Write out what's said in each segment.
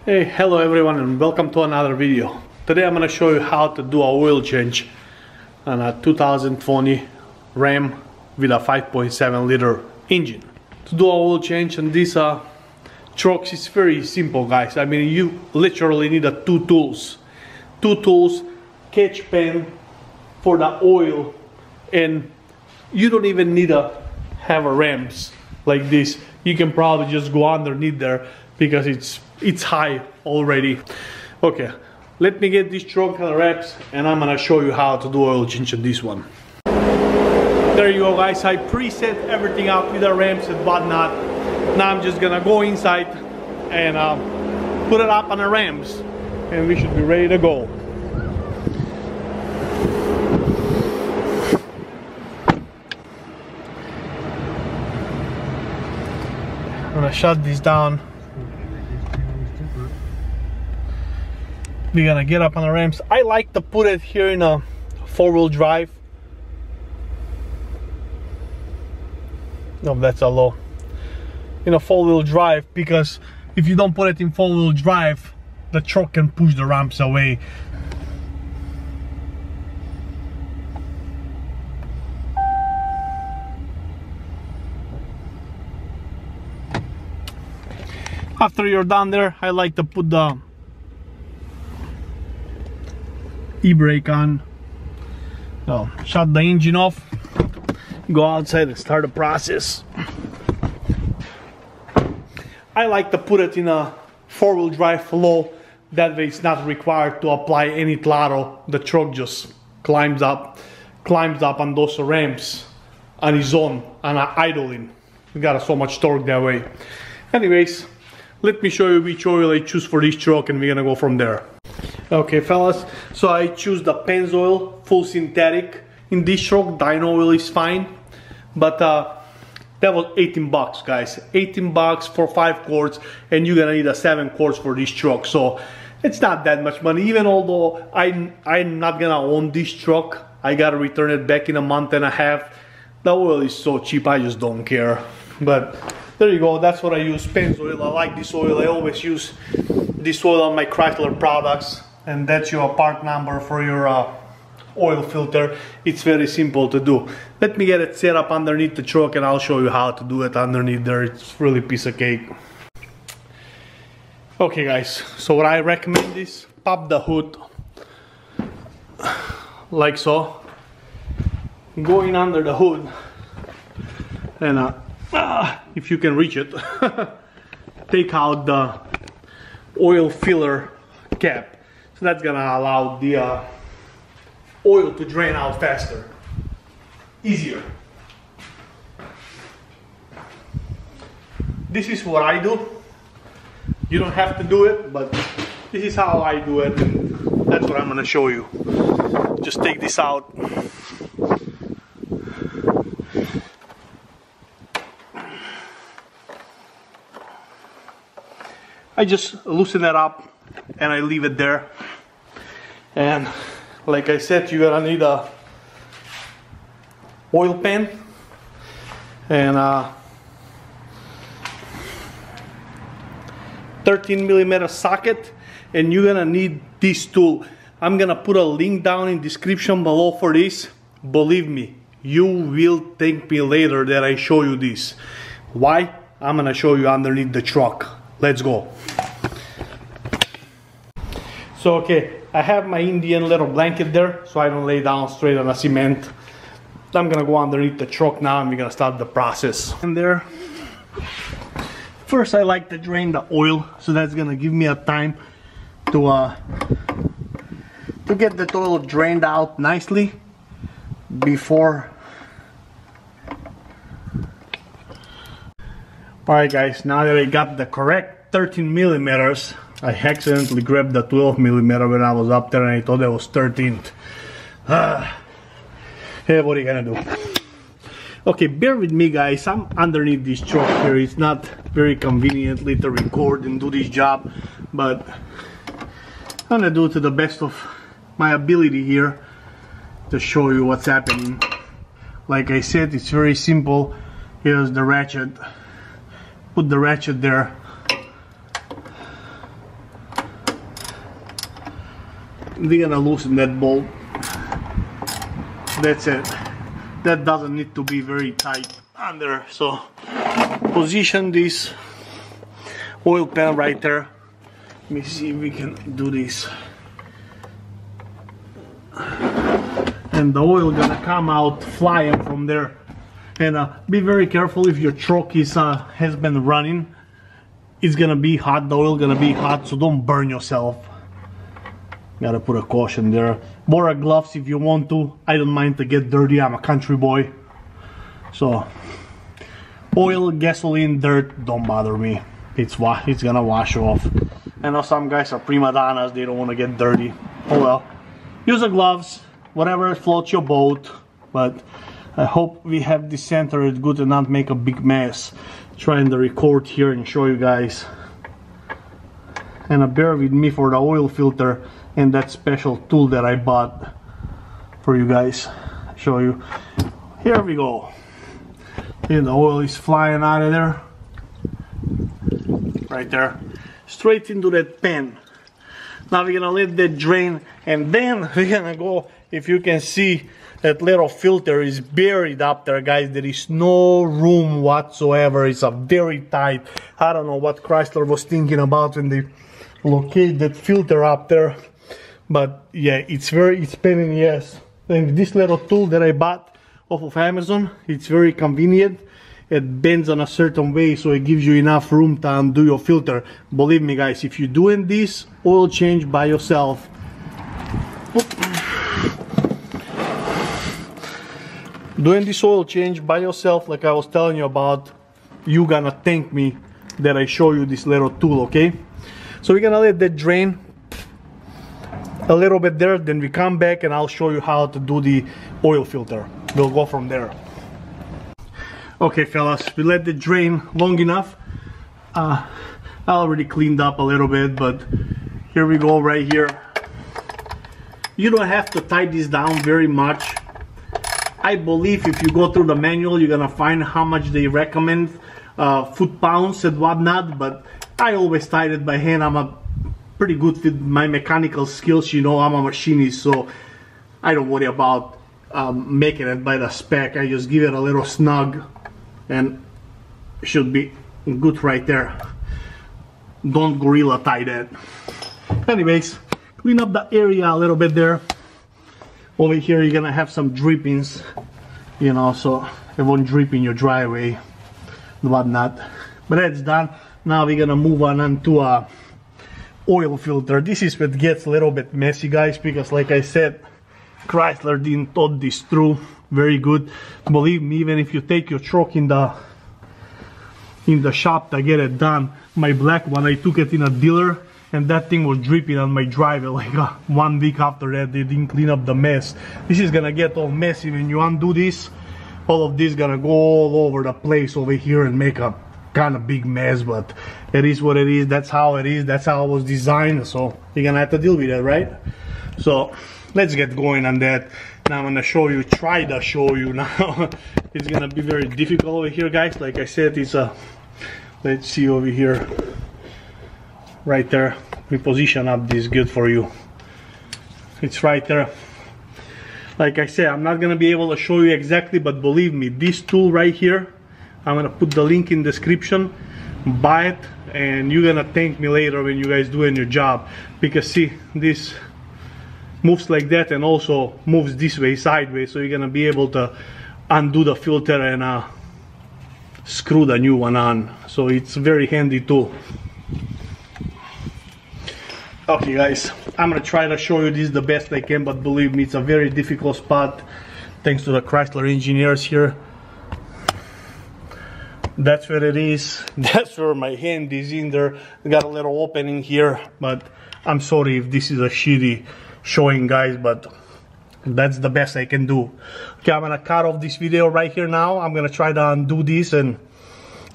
Hey, hello everyone and welcome to another video. Today I'm going to show you how to do a oil change on a 2020 Ram with a 5.7 liter engine. To do a oil change on these trucks is very simple, guys. I mean, you literally need two tools, catch pen for the oil, and you don't even need to have a ramps like this. You can probably just go underneath there because it's high already. Okay, let me get this truck on the wraps and I'm gonna show you how to do oil change on this one. There you go, guys. I preset everything up with the ramps and whatnot. Now I'm just gonna go inside and put it up on the ramps and we should be ready to go. I'm gonna shut this down. We're gonna get up on the ramps. I like to put it here in a four-wheel drive. No, that's a low. In a four-wheel drive, because if you don't put it in four-wheel drive, the truck can push the ramps away. After you're done there, I like to put the e-brake on. So, shut the engine off, go outside and start the process. I like to put it in a four-wheel drive low, that way it's not required to apply any throttle. The truck just climbs up on those ramps on its own, on idling. You got so much torque that way. Anyways, let me show you which oil I choose for this truck and we're gonna go from there. Okay, fellas, so I choose the Pennzoil full synthetic. In this truck, dyno oil is fine, but that was 18 bucks, guys. 18 bucks for 5 quarts, and you're gonna need 7 quarts for this truck. So it's not that much money. Even although I'm not gonna own this truck, I gotta return it back in a month and a half. The oil is so cheap, I just don't care. But there you go, that's what I use, Pennzoil. I like this oil. I always use this oil on my Chrysler products, and that's your part number for your oil filter. It's very simple to do. Let me get it set up underneath the truck and I'll show you how to do it underneath there. It's really a piece of cake. Okay, guys, so what I recommend is pop the hood like so, go in under the hood, and if you can reach it, take out the oil filler cap. So that's gonna allow the oil to drain out faster, easier. This is what I do. You don't have to do it, but this is how I do it, and that's what I'm gonna show you. Just take this out. I just loosen it up and I leave it there. And like I said, you're gonna need a oil pan and 13mm socket, and you're gonna need this tool. I'm gonna put a link down in description below for this. Believe me, you will thank me later that I show you this. Why? I'm gonna show you underneath the truck. Let's go. So okay, I have my Indian little blanket there so I don't lay down straight on the cement. I'm gonna go underneath the truck now and we're gonna start the process. And there, first I like to drain the oil, so that's gonna give me a time to get the oil drained out nicely before. Alright guys, now that I got the correct 13mm, I accidentally grabbed the 12mm when I was up there and I thought it was 13th. Hey, what are you gonna do? Okay, bear with me guys, I'm underneath this truck here. It's not very conveniently to record and do this job, but I'm gonna do it to the best of my ability here to show you what's happening. Like I said, it's very simple. Here's the ratchet. Put the ratchet there. we're gonna loosen that bolt. That's it. That doesn't need to be very tight under. So position this oil pan right there. Let me see if we can do this. And the oil gonna come out flying from there. And be very careful if your truck is has been running. It's gonna be hot, the oil gonna be hot, so don't burn yourself. Gotta put a caution there. Wear gloves if you want to. I don't mind to get dirty, I'm a country boy. So oil, gasoline, dirt, don't bother me. It's gonna wash off. I know some guys are prima donnas, they don't want to get dirty. Oh well. Use the gloves, whatever floats your boat. But I hope we have this centered good and not make a big mess. Trying to record here and show you guys. And bear with me for the oil filter and that special tool that I bought for you guys. Show you. Here we go. And the oil is flying out of there. Right there. Straight into that pan. Now we're gonna let that drain, and then we're gonna go, if you can see, that little filter is buried up there, guys. There is no room whatsoever. It's a very tight. I don't know what Chrysler was thinking about when they locate that filter up there. But yeah, it's pain in the ass. And this little tool that I bought off of Amazon, it's very convenient. It bends on a certain way, so it gives you enough room to undo your filter. Believe me, guys, if you're doing this oil change by yourself, doing this oil change by yourself, like I was telling you about, you're gonna thank me that I show you this little tool, okay? So we're gonna let that drain a little bit there, then we come back and I'll show you how to do the oil filter. We'll go from there. Okay, fellas, we let it drain long enough. I already cleaned up a little bit, but here we go right here. You don't have to tie this down very much. I believe if you go through the manual, you're gonna find how much they recommend, foot-pounds and whatnot, but I always tied it by hand. I'm a pretty good with my mechanical skills, you know, I'm a machinist, so I don't worry about making it by the spec. I just give it a little snug and should be good right there. Don't gorilla tie that. Anyways, clean up the area a little bit there. Over here you're gonna have some drippings, you know, so it won't drip in your driveway and whatnot. But that's done. Now we're gonna move on to a oil filter. This is what gets a little bit messy, guys, because like I said, Chrysler didn't thought this through very good. Believe me, even if you take your truck in the shop to get it done, my black one, I took it in a dealer and that thing was dripping on my driveway. Like 1 week after that, they didn't clean up the mess. This is gonna get all messy when you undo this. All of this gonna go all over the place over here and make a kind of big mess, but it is what it is. That's how it is. That's how it was designed, so you're gonna have to deal with it, right? So let's get going on that. Now I'm gonna show you, try to show you now. It's gonna be very difficult over here, guys. Like I said, it's a, let's see over here, right there. We position up this good for you. It's right there. Like I said, I'm not gonna be able to show you exactly, but believe me, this tool right here, I'm gonna put the link in the description. Buy it and you're gonna thank me later when you guys doing your job, because see, this moves like that and also moves this way, sideways, so you're gonna be able to undo the filter and screw the new one on. So it's a very handy tool. Okay guys, I'm gonna try to show you this the best I can, but believe me, it's a very difficult spot. Thanks to the Chrysler engineers here. That's where it is. That's where my hand is in there. Got a little opening here, but I'm sorry if this is a shitty showing, guys, but that's the best I can do. Okay, I'm gonna cut off this video right here now. I'm gonna try to undo this and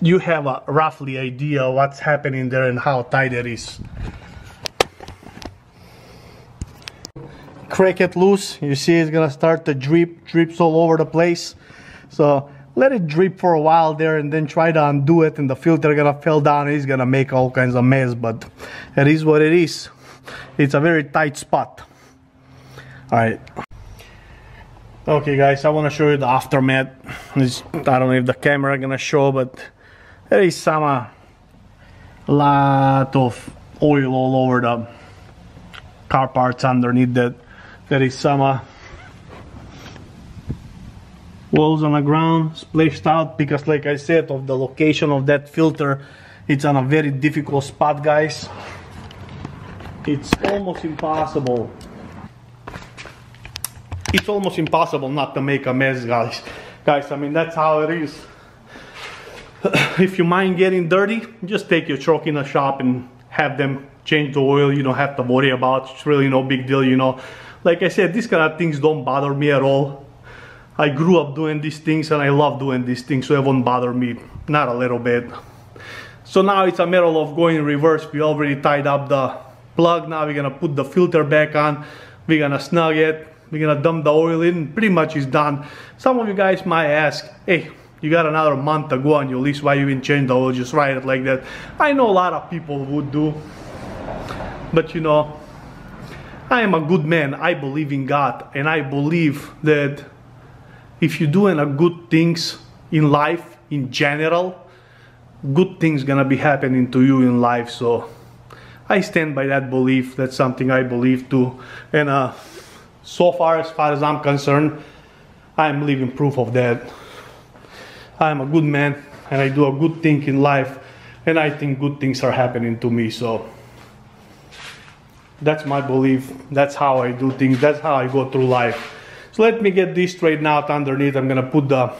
you have a roughly idea what's happening there and how tight it is. Crack it loose. You see it's gonna start to drip, drips all over the place. So let it drip for a while there and then try to undo it, and the filter gonna fall down. It's gonna make all kinds of mess, but it is what it is. It's a very tight spot. Alright. Okay guys, I want to show you the aftermath. I don't know if the camera gonna show, but there is some lot of oil all over the car parts underneath that. There is some walls on the ground splashed out because, like I said, of the location of that filter, it's on a very difficult spot, guys. It's almost impossible. It's almost impossible not to make a mess, guys. Guys, I mean, that's how it is. If you mind getting dirty, just take your truck in the shop and have them change the oil. You don't have to worry about it. It's really no big deal, you know. Like I said, these kind of things don't bother me at all. I grew up doing these things and I love doing these things, so it won't bother me, not a little bit. So now it's a matter of going in reverse. We already tied up the plug. Now we're gonna put the filter back on. We're gonna snug it. We're gonna dump the oil in. Pretty much it's done. Some of you guys might ask, hey, you got another month to go on your lease, why you didn't change the oil? Just write it like that. I know a lot of people would do, but you know, I am a good man. I believe in God, and I believe that if you're doing a good things in life in general, good things gonna be happening to you in life. So I stand by that belief. That's something I believe too. And so far as I'm concerned, I'm living proof of that. I'm a good man and I do a good thing in life, and I think good things are happening to me. So that's my belief. That's how I do things. That's how I go through life. So let me get this straightened out underneath. I'm gonna put the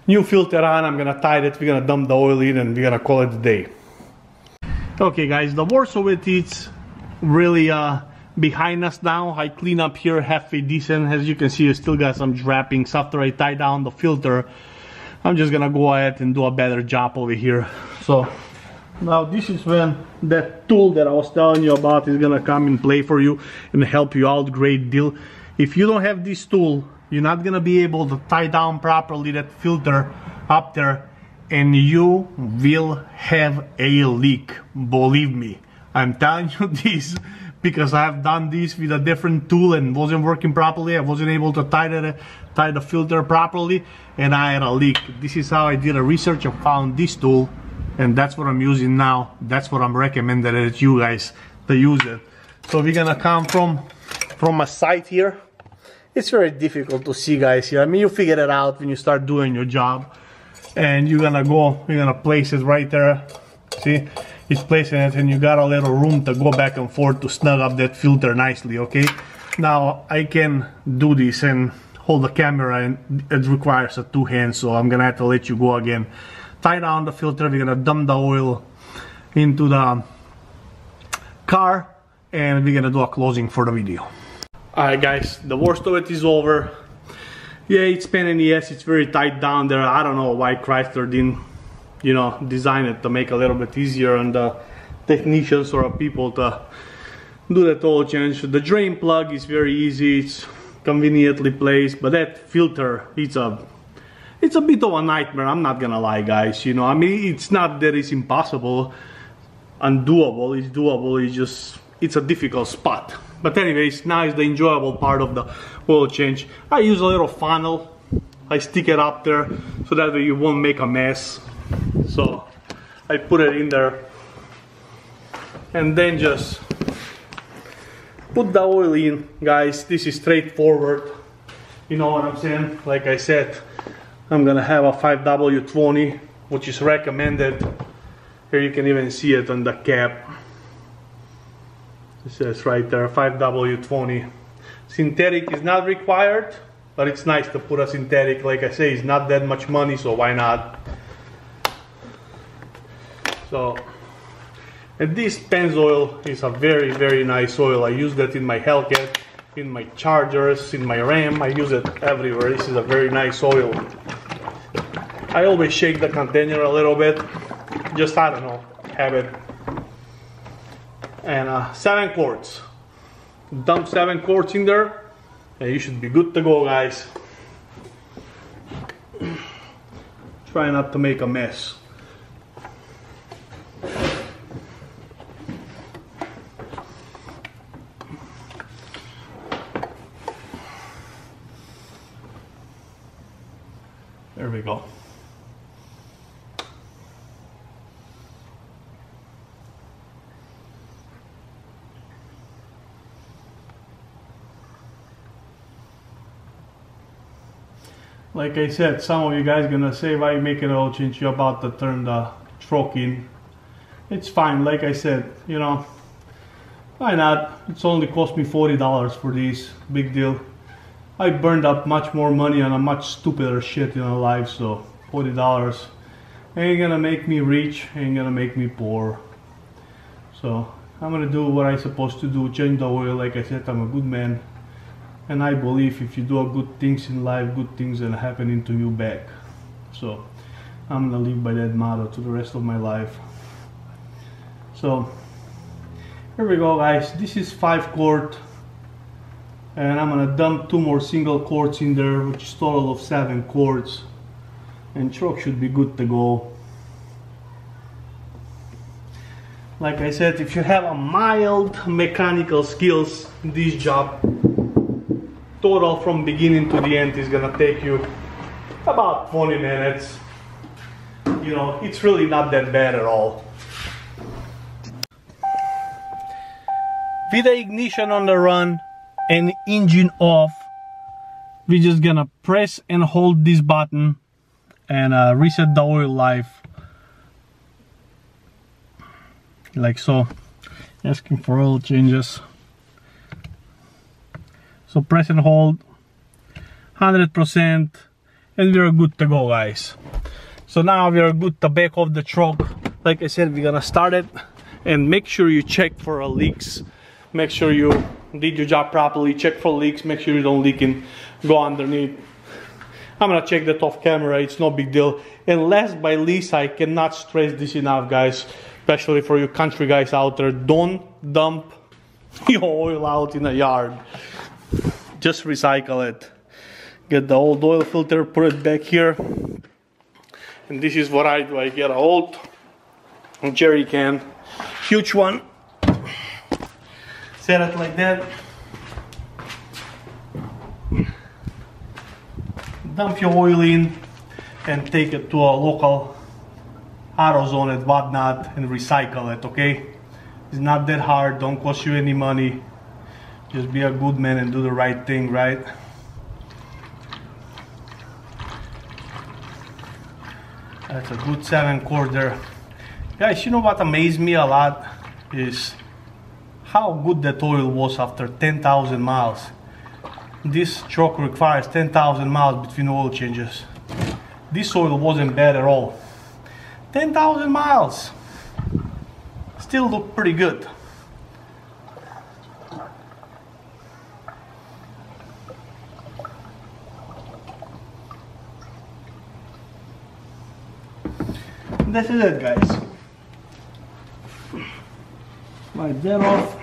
new filter on. I'm gonna tie it. We're gonna dump the oil in and we're gonna call it a day. Okay guys, the worst of it is really behind us now. I clean up here halfway decent. As you can see, I still got some droppings. After I tie down the filter, I'm just gonna go ahead and do a better job over here. So now this is when that tool that I was telling you about is gonna come in play for you and help you out great deal. If you don't have this tool, you're not gonna be able to tie down properly that filter up there, and you will have a leak. Believe me, I'm telling you this because I've done this with a different tool and wasn't working properly. I wasn't able to tie the filter properly, and I had a leak. This is how I did a research and found this tool, and that's what I'm using now. That's what I'm recommending to you guys to use it. So we're gonna come from a side here. It's very difficult to see, guys, here. I mean, you figure it out when you start doing your job. And you're gonna place it right there. See? It's placing it, and you got a little room to go back and forth to snug up that filter nicely, okay? Now, I can do this and hold the camera, and it requires a two hands, so I'm gonna have to let you go again. Tie down the filter. We're gonna dump the oil into the car, and we're gonna do a closing for the video. Alright guys, the worst of it is over. Yeah, it's pain in the ass, it's very tight down there. I don't know why Chrysler didn't, you know, design it to make it a little bit easier on the technicians or people to do that oil change. The drain plug is very easy, it's conveniently placed, but that filter, it's a bit of a nightmare. I'm not gonna lie, guys. You know, I mean, it's not that it's impossible, undoable. It's doable. It's a difficult spot. But anyways, now is the enjoyable part of the oil change. I use a little funnel. I stick it up there so that way you won't make a mess. So I put it in there and then just put the oil in, guys. This is straightforward. You know what I'm saying? Like I said, I'm gonna have a 5W20, which is recommended. Here you can even see it on the cap. It says right there, 5W20. Synthetic is not required, but it's nice to put a synthetic. Like I say, it's not that much money, so why not? So, and this Pennzoil is a very, very nice oil. I use that in my Hellcat, in my Chargers, in my Ram. I use it everywhere. This is a very nice oil. I always shake the container a little bit, just, I don't know, have it. And 7 quarts. Dump 7 quarts in there, and you should be good to go, guys. Try not to make a mess. There we go. Like I said, some of you guys gonna say, why you make an oil change, you're about to turn the truck in. It's fine, like I said, you know, why not? It's only cost me $40 for this, big deal. I burned up much more money on a much stupider shit in my life, so $40 ain't gonna make me rich, ain't gonna make me poor. So I'm gonna do what I'm supposed to do, change the oil. Like I said, I'm a good man. And I believe if you do good things in life, good things will happen to you back. So I'm gonna live by that motto to the rest of my life. So here we go, guys. This is 5 quart, and I'm gonna dump 2 more single quarts in there, which is total of 7 quarts, and truck should be good to go. Like I said, if you have a mild mechanical skills in this job, total from beginning to the end is gonna take you about 20 minutes. You know, it's really not that bad at all. With the ignition on the run and engine off, we're just gonna press and hold this button and reset the oil life. Like so. Asking for oil changes. So press and hold 100% and we are good to go, guys. So now we are good to back off the truck. Like I said, we're gonna start it and make sure you check for leaks. Make sure you did your job properly, check for leaks, make sure you don't leak and go underneath. I'm gonna check that off camera, it's no big deal. And last but least, I cannot stress this enough, guys, especially for you country guys out there, don't dump your oil out in the yard. Just recycle it. Get the old oil filter, put it back here. And this is what I do. I get an old jerry can, huge one. Set it like that. Dump your oil in and take it to a local AutoZone and whatnot and recycle it, okay? It's not that hard, don't cost you any money. Just be a good man and do the right thing, right? That's a good 7 quart there. Guys, you know what amazed me a lot is how good that oil was after 10,000 miles. This truck requires 10,000 miles between oil changes. This oil wasn't bad at all. 10,000 miles. Still look pretty good. This is it, guys. Wipe that off.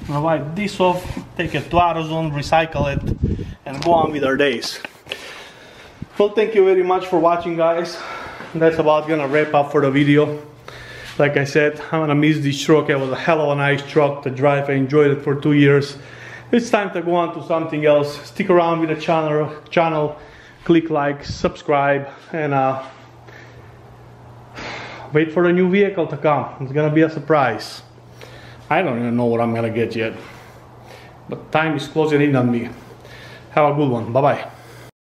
Now wipe this off, take it to AutoZone, recycle it, and go on with our days. Well, thank you very much for watching, guys. That's about gonna wrap up for the video. Like I said, I'm gonna miss this truck. It was a hell of a nice truck to drive. I enjoyed it for 2 years. It's time to go on to something else. Stick around with the channel, click like, subscribe, and wait for the new vehicle to come. It's gonna be a surprise. I don't even know what I'm gonna get yet, but time is closing in on me. Have a good one. Bye bye.